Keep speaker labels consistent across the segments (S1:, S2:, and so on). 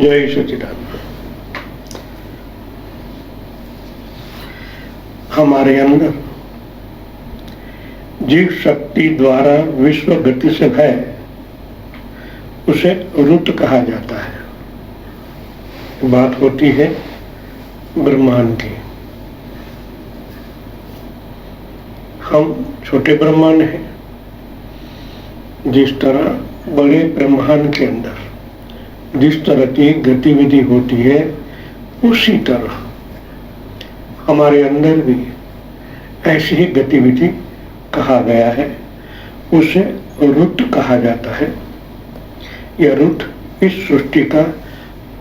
S1: जय सच्चिदानंद। हमारे अंदर जीव शक्ति द्वारा विश्व गति से है, उसे रुत कहा जाता है। बात होती है ब्रह्मांड की। हम छोटे ब्रह्मांड हैं। जिस तरह बड़े ब्रह्मांड के अंदर जिस तरह की गतिविधि होती है, उसी तरह हमारे अंदर भी ऐसी ही गतिविधि कहा गया है। उसे रुत कहा जाता है। यह रुत इस सृष्टि का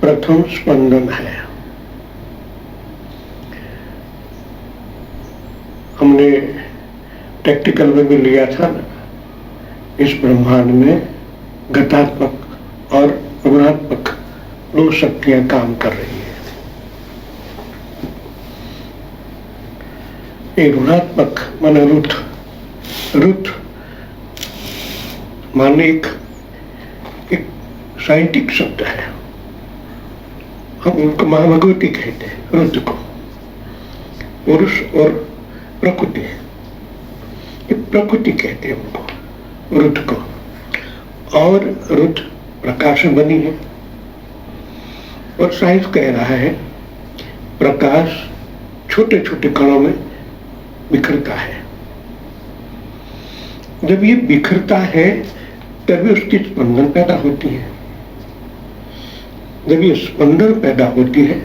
S1: प्रथम स्पंदन है। हमने प्रैक्टिकल में भी लिया था ना, इस ब्रह्मांड में गतात्मक और ऋणात्मक दो शक्तियां काम कर रही है। ये ऋणात्मक माने रुत, रुत माने एक साइंटिफिक शब्द है। हम उनको मां भगवती कहते हैं। रुत को पुरुष और प्रकृति, ये प्रकृति कहते हैं उनको, रुत को। और रुत प्रकाश से बनी है। और साइंस कह रहा है प्रकाश छोटे छोटे कणों में बिखरता है। जब ये बिखरता है तभी उसकी स्पंदन पैदा होती है। जब ये स्पंदन पैदा होती है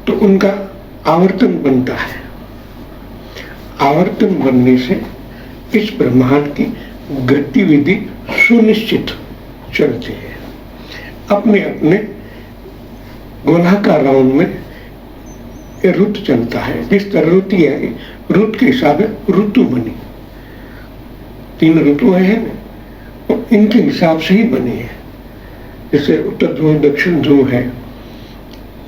S1: तो उनका आवर्तन बनता है। आवर्तन बनने से इस ब्रह्मांड की गतिविधि सुनिश्चित चलती है। अपने अपने गोलाकार राउंड में ये रुत चलता है। जिस तरह रुति है, रुत के हिसाब से ऋतु बनी। 3 ऋतुएं हैं ना, और इनके हिसाब से ही बनी है। जैसे उत्तर ध्रुव दक्षिण ध्रुव है,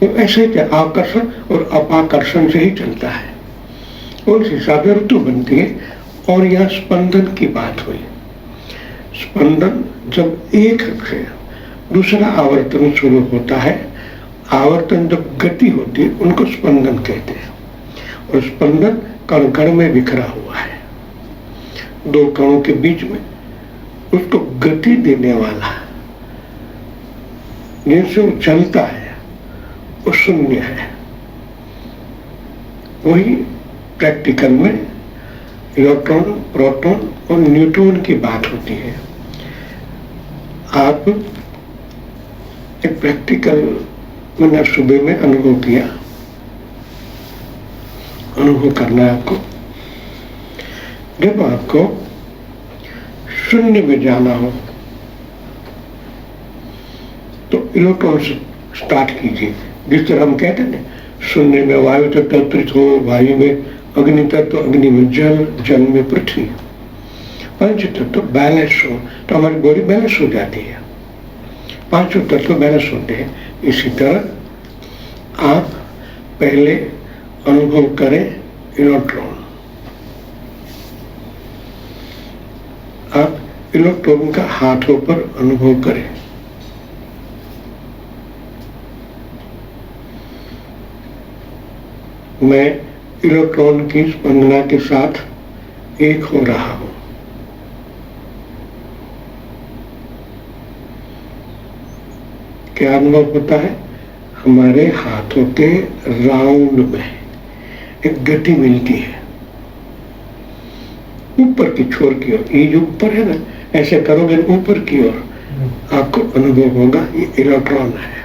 S1: वो ऐसे ही आकर्षण और अपाकर्षण से ही चलता है। उस हिसाब से ऋतु बनती है। और यहाँ स्पंदन की बात हुई। स्पंदन जब एक से दूसरा आवर्तन शुरू होता है, आवर्तन जब गति होती है, उनको स्पंदन कहते हैं। और स्पंदन कण कण में बिखरा हुआ है। 2 कणों के बीच में उसको गति देने वाला जिनसे वो चलता है, वो शून्य है। वही प्रैक्टिकल में इलेक्ट्रॉन, प्रोटॉन और न्यूट्रॉन की बात होती है। आप एक प्रैक्टिकल मैंने सुबह में अनुभव किया, अनुभव करना है आपको। जब आपको शून्य में जाना हो तो इलेक्ट्रॉन से स्टार्ट कीजिए। जिस तरह हम कहते हैं शून्य में वायु तत्व तत्वित हो, वायु में अग्नि तत्व, अग्नि में जल, जल में पृथ्वी, पंच तत्व बैलेंस हो तो हमारी बॉडी बैलेंस हो जाती है। 5 तत्व बैलेंस होते हैं। इसी तरह आप पहले अनुभव करें इलेक्ट्रॉन। आप इलेक्ट्रॉन का हाथों पर अनुभव करें। मैं इलेक्ट्रॉन की स्पंदना के साथ एक हो रहा हूं। क्या अनुभव होता है? हमारे हाथों के राउंड में एक गति मिलती है ऊपर की छोर की ओर। ये जो ऊपर है ना, ऐसे करोगे ऊपर की ओर, आपको अनुभव होगा ये इलेक्ट्रॉन है।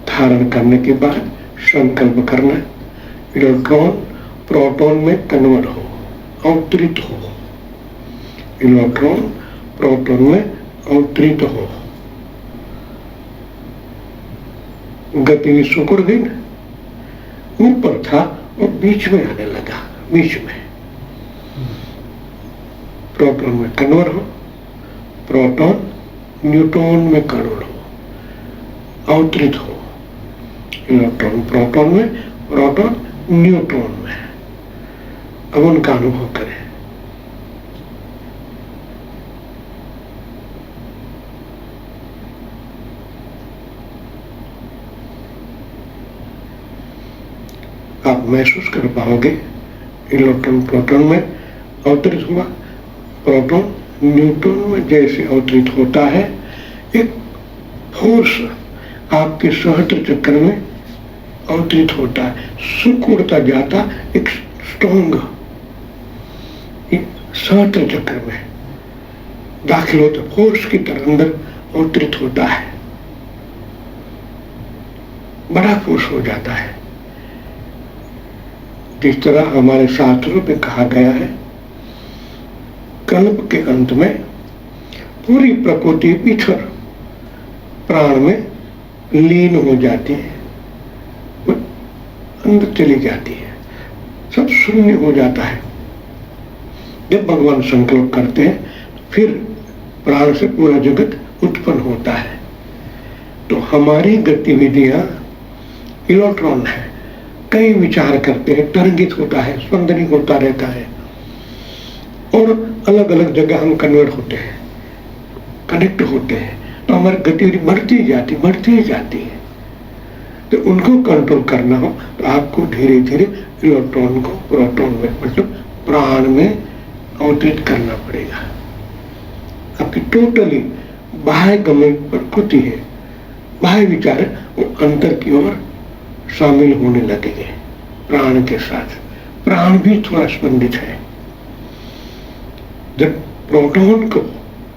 S1: धारण करने के बाद संकल्प करना, इलेक्ट्रॉन प्रोटॉन में कन्वर्ट हो, अवतरित हो। इलेक्ट्रॉन प्रोटॉन में अवतरित हो। गति सुकुड़ गई ना, ऊपर था और बीच में आने लगा। बीच में प्रोटॉन में कन्वर्ट हो, प्रोटॉन न्यूट्रॉन में कन्वर्ट हो, अवतरित हो। इलेक्ट्रॉन प्रोटॉन में, प्रोटॉन न्यूट्रॉन में। अब उनका अनुभव करें। आप महसूस कर पाओगे। इलेक्ट्रॉन प्रोटॉन में अवतरित हुआ, प्रोटॉन न्यूट्रॉन में जैसे अवतरित होता है, एक फोर्स आपके सहस्त्र चक्र में अवतरित होता है, सुख जाता एक स्ट्रॉन्ग सहस्त्र चक्र में दाखिल होता, फोर्स की तरह अंदर अवतरित होता है, बड़ा फोर्स हो जाता है। जिस तरह हमारे शास्त्रों में कहा गया है, कल्प के अंत में पूरी प्रकृति ईश्वर प्राण में लीन हो जाती है, वो अंदर चली जाती है, सब शून्य हो जाता है। जब भगवान संकल्प करते हैं फिर प्राण से पूरा जगत उत्पन्न होता है। तो हमारी गतिविधियां इलेक्ट्रॉन है, कई विचार करते हैं, तरंगित होता है, स्पंदनित होता रहता है और अलग अलग जगह हम कन्वर्ट होते हैं, कनेक्ट होते हैं, तो हमारी गतिविधि बढ़ती ही जाती है। तो उनको कंट्रोल करना हो तो आपको धीरे धीरे इलेक्ट्रॉन को प्रोटॉन में मतलब प्राण में अवतरित करना पड़ेगा। आपकी टोटली बाह्य गमन प्रकृति है, बाह्य विचार है, वो अंतर की ओर शामिल होने लगेंगे प्राण के साथ। प्राण भी थोड़ा स्पंदित है। जब प्रोटॉन को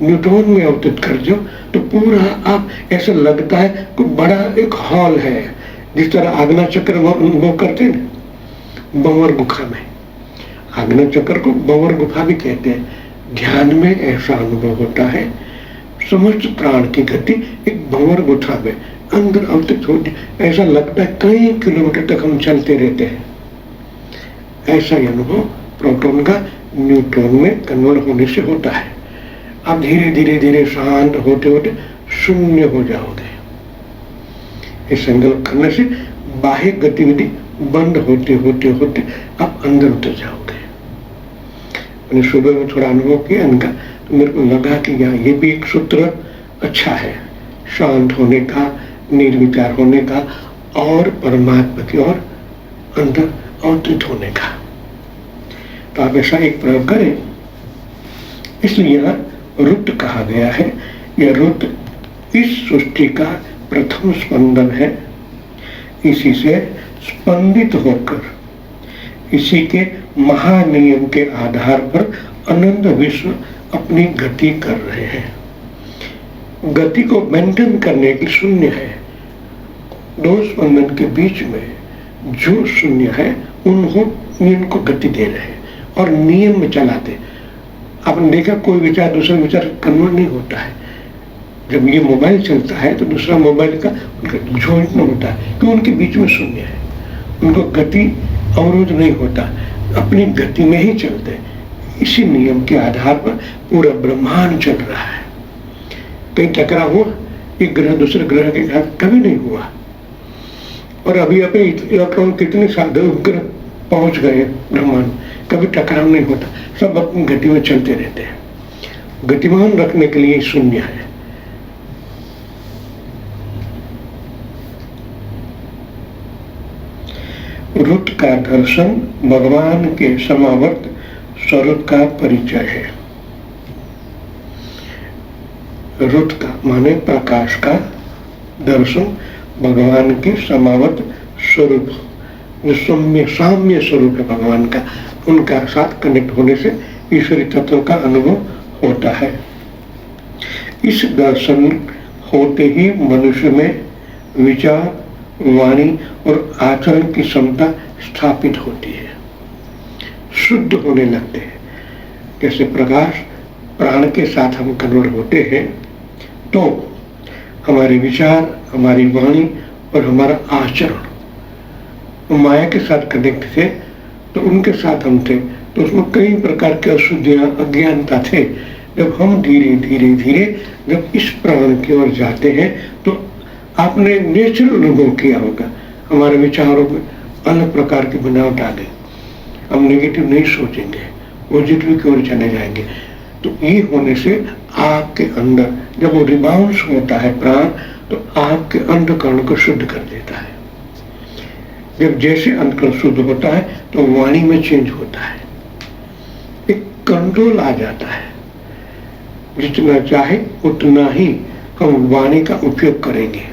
S1: न्यूट्रॉन में अवतरित कर दो तो पूरा आप ऐसा लगता है कि बड़ा एक हॉल है, जिस तरह आग्ना चक्र वो करते हैं ना भंवर गुफा में। आग्ना चक्र को भंवर गुफा भी कहते हैं। ध्यान में ऐसा अनुभव होता है, समस्त प्राण की गति एक भंवर गुफा में अंदर अवतरित होती, ऐसा लगता है कई किलोमीटर तक हम चलते रहते हैं। ऐसा ही अनुभव प्रोटॉन का न्यूट्रॉन में कन्वर्ट होने से होता है। आप धीरे धीरे धीरे शांत होते होते शून्य हो जाओगे। इस संकल्प करने से बाह्य गतिविधि बंद होते होते होते आप अंदर उतर जाओगे। मैंने सुबह में थोड़ा अनुभव किया इनका, तो मेरे को लगा कि ये भी एक सूत्र अच्छा है, शांत होने का, निर्विचार होने का और परमात्मा की ओर अंदर अवतरित होने का। तो आप ऐसा एक प्रयोग करें। इसलिए यहाँ रुद्र कहा गया है। यह रुद्र इस सृष्टि का प्रथम स्पंदन है। इसी से स्पंदित होकर इसी के महानियम के आधार पर अनंत विश्व अपनी गति कर रहे हैं। गति को मेंटेन करने की शून्य है। दो स्पंदन के बीच में जो शून्य है उनको गति दे रहे हैं और नियम में चलाते। आपने देखा कोई विचार दूसरा विचार कन्वर्ट नहीं होता है। जब ये मोबाइल चलता है तो दूसरा मोबाइल का उनका जॉइंट नहीं होता है, क्यों? उनके बीच में शून्य है, उनको गति अवरोध नहीं होता, अपनी गति में ही चलते। इसी नियम के आधार पर पूरा ब्रह्मांड चल रहा है। कहीं टकराव हुआ एक ग्रह दूसरे ग्रह के साथ? कभी नहीं हुआ। और अभी अपने इलेक्ट्रॉन कितने साधु ग्रह पहुंच गए ब्रह्मांड, कभी टकराव नहीं होता, सब अपनी गति में चलते रहते हैं। गतिमान रखने के लिए शून्य है। रुद्र का दर्शन भगवान के समावर्त स्वरूप का परिचय है। रुद्र का माने प्रकाश का दर्शन भगवान के समावर्त स्वरूप, जो साम्य स्वरूप है भगवान का, उनका साथ कनेक्ट होने से ईश्वरी तत्व का अनुभव होता है। इस दर्शन होते ही मनुष्य में विचार, वाणी और आचरण की क्षमता स्थापित होती है, शुद्ध होने लगते हैं। जैसे प्रकाश प्राण के साथ हम कन्वर्ट होते हैं तो हमारे विचार, हमारी वाणी और हमारा आचरण माया के साथ कनेक्ट थे, तो उनके साथ हम थे, तो उसमें कई प्रकार के अशुद्धियां, अज्ञानता थे। जब हम धीरे धीरे धीरे जब इस प्राण की ओर जाते हैं तो आपने नेचुरल अनुभव किया होगा, हमारे विचारों में अलग प्रकार की बनावट आ गई। हम नेगेटिव नहीं सोचेंगे, पॉजिटिव की ओर चले जाएंगे। तो ये होने से आपके अंदर जब वो रिबाउंस होता है प्राण, तो आपके अंतःकरण को शुद्ध कर देता है। जब जैसे अंतकरण शुद्ध होता है तो वाणी में चेंज होता है, एक कंट्रोल आ जाता है। जितना चाहे उतना ही हम वाणी का उपयोग करेंगे,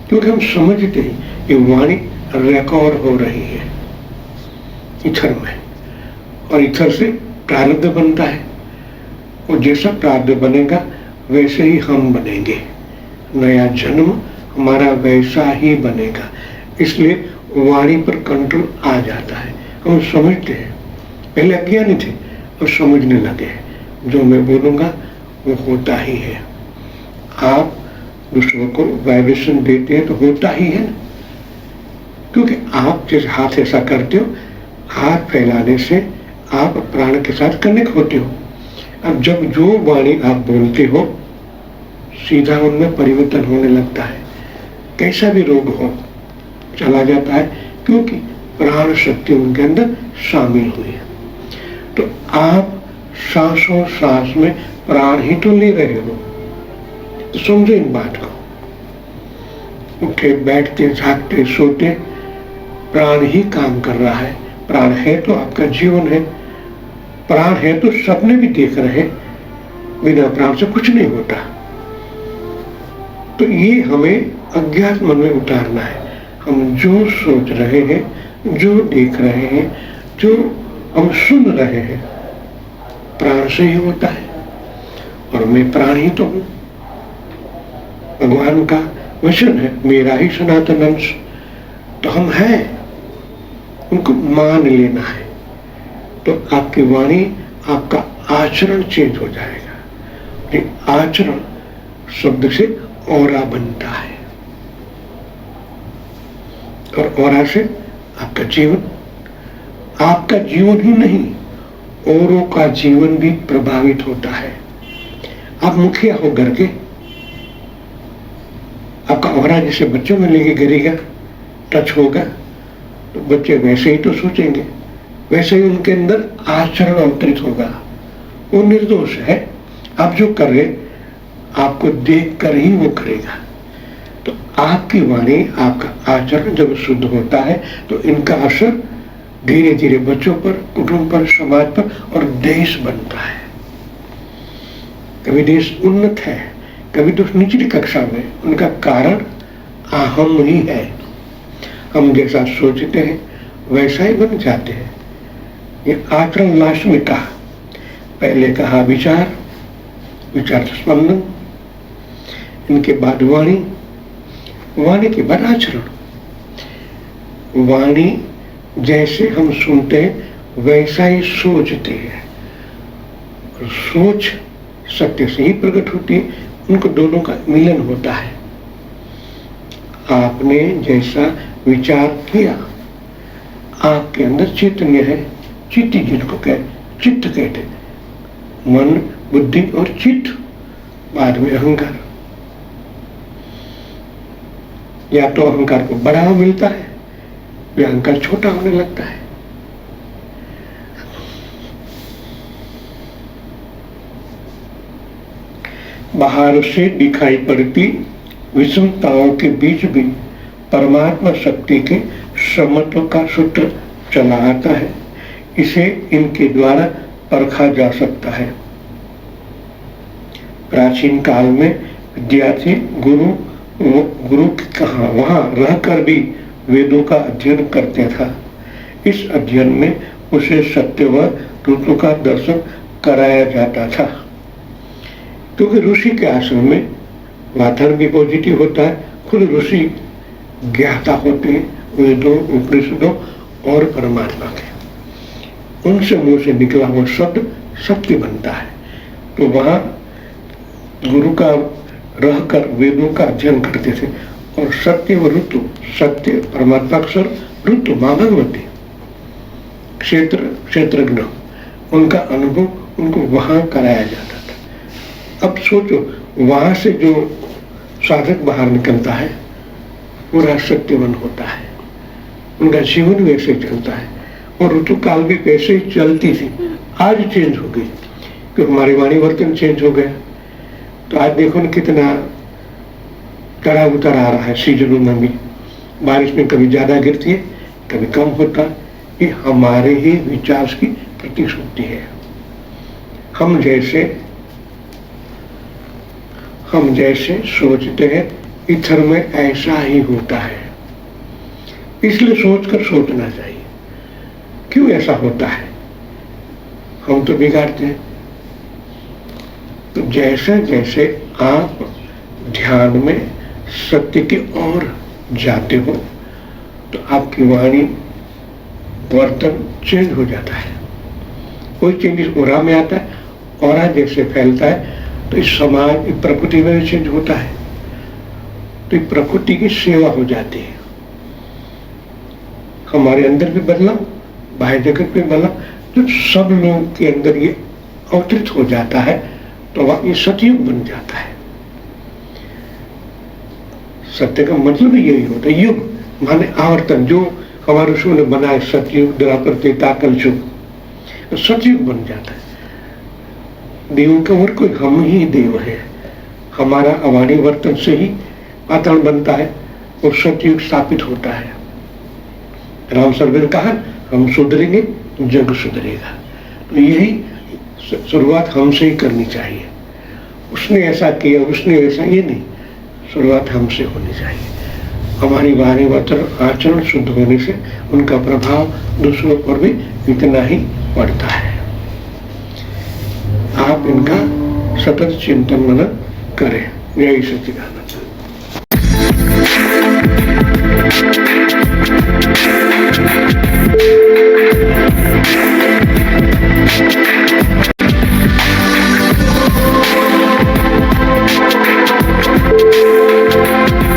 S1: क्योंकि हम समझते हैं कि वाणी रिकॉर्ड हो रही है इथर में, और इथर से प्रारब्ध बनता है, और जैसा प्रारब्ध बनेगा वैसे ही हम बनेंगे। नया जन्म हमारा वैसा ही बनेगा। इसलिए वाणी पर कंट्रोल आ जाता है। हम समझते हैं, पहले अज्ञानी थे और समझने लगे, जो मैं बोलूंगा वो होता ही है। आप दूसरों को वाइब्रेशन देते हैं तो होता ही है ना, क्योंकि आप जिस हाथ ऐसा करते हो, हाथ फैलाने से आप प्राण के साथ कनेक्ट होते हो। अब जब जो वाणी आप बोलते हो, सीधा उनमें परिवर्तन होने लगता है। कैसा भी रोग हो चला जाता है, क्योंकि प्राण शक्ति उनके अंदर शामिल हुई है। तो आप सांसों सांस में प्राण ही तो ले रहे हो, तो समझो इन बात को। उठे बैठते जागते सोते प्राण ही काम कर रहा है। प्राण है तो आपका जीवन है, प्राण है तो सपने भी देख रहे हैं। बिना प्राण से कुछ नहीं होता। तो ये हमें अज्ञात मन में उतारना है। हम जो सोच रहे हैं, जो देख रहे हैं, जो हम सुन रहे हैं, प्राण से ही होता है, और मैं प्राण ही तो हूं। भगवान का वचन है, मेरा ही सनातन अंश। तो हम हैं, उनको मान लेना है। तो आपकी वाणी, आपका आचरण चेंज हो जाएगा। ये आचरण शब्द से औरा बनता है, और औरा से आपका जीवन, आपका जीवन ही नहीं औरों का जीवन भी प्रभावित होता है। आप मुखिया हो घर के, आपका औरा जैसे बच्चों में लेके गिरेगा, टच होगा, तो बच्चे वैसे ही तो सोचेंगे, वैसे ही उनके अंदर आचरण अवतरित होगा। वो निर्दोष है, आप जो कर रहे आपको देख कर ही वो करेगा। तो आपकी वाणी, आपका आचरण जब शुद्ध होता है तो इनका असर धीरे धीरे बच्चों पर, कुटुंब पर, समाज पर और देश बनता है। कभी देश उन्नत है, कभी तो निचली कक्षा में। उनका कारण अहम ही है। हम जैसा सोचते हैं वैसा ही बन जाते हैं। ये आचरण लास्ट में कहा, पहले कहा विचार, विचार स्पंदन, इनके बाद वाणी, वाणी के बाद आचरण। वाणी जैसे हम सुनते हैं वैसा ही सोचते हैं, और सोच सत्य से ही प्रकट होती है। उनको दोनों का मिलन होता है। आपने जैसा विचार किया, आपके अंदर चैतन्य है, चित्त जिनको चित्त कहते, मन, बुद्धि और चित्त, बाद में अहंकार। या तो अहंकार को बढ़ावा मिलता है या अहंकार छोटा होने लगता है। बाहर से दिखाई पड़ती विषमताओं के बीच भी परमात्मा शक्ति के समत्व का सूत्र चला आता है। इसे इनके द्वारा परखा जा सकता है। प्राचीन काल में विद्यार्थी गुरु कहाँ वहां रहकर भी वेदों का अध्ययन करते था। इस अध्ययन में उसे सत्य व ऋतु का दर्शन कराया जाता था, क्योंकि ऋषि के आश्रम में वातावरण भी पॉजिटिव होता है। खुद ऋषि ज्ञाता होते हैं वेदों, उपनिषदों और परमात्मा के। उनसे मुंह से निकला हुआ शब्द सत्य बनता है। तो वहां गुरु का रहकर वेदों का अध्ययन करते थे, और सत्य व ऋतु, सत्य परमात्मा अक्षर, ऋतु मां भगवती, क्षेत्रज्ञ, उनका अनुभव उनको वहां कराया जाता था। अब सोचो, वहां से जो साधक बाहर निकलता है पूरा सत्यवन होता है, उनका जीवन वैसे चलता है। और ऋतु काल भी वैसे ही चलती थी, आज चेंज हो गई, क्योंकि हमारी वाणी वर्तन चेंज हो गया। तो आज देखो ना कितना चढ़ाव उतार आ रहा है। सीजनों में भी बारिश में कभी ज्यादा गिरती है, कभी कम होता है, ये हमारे ही विचार की प्रतिश्रुति है। हम जैसे सोचते हैं इधर में ऐसा ही होता है, इसलिए सोचकर सोचना चाहिए क्यों ऐसा होता है, हम तो बिगाड़ते हैं। तो जैसे जैसे आप ध्यान में सत्य की ओर जाते हो तो आपकी वाणी वर्तन चेंज हो जाता है। कोई चेंज इस ओरा में आता है, ओरा जैसे फैलता है तो इस समाज प्रकृति में भी चेंज होता है, तो प्रकृति की सेवा हो जाती है। हमारे अंदर भी बदलाव, बाहर जगत में बदलाव, तो सब लोगों के अंदर ये अवतरित हो जाता है, तो वह ये सतयुग बन जाता है। सत्य का मतलब यही होता है, युग माने आवर्तन, जो हमारे ऋषियों ने बनाए सतयुग, द्वापर, त्रेता, कलयुग, तो सतयुग बन जाता है। देवों का और कोई हम ही देव है। हमारा अवाणी वर्तन से ही पाताल बनता है और सतयुग स्थापित होता है। राम सर ने कहा हम सुधरेंगे जग सुधरेगा। तो यही शुरुआत हमसे ही करनी चाहिए। उसने ऐसा किया, उसने वैसा, ये नहीं, शुरुआत हमसे होनी चाहिए। हमारी वाणी वर्तन आचरण शुद्ध होने से उनका प्रभाव दूसरों पर भी इतना ही पड़ता है। आप इनका सतत चिंतन मनन करें। जय सच्चिदानंद।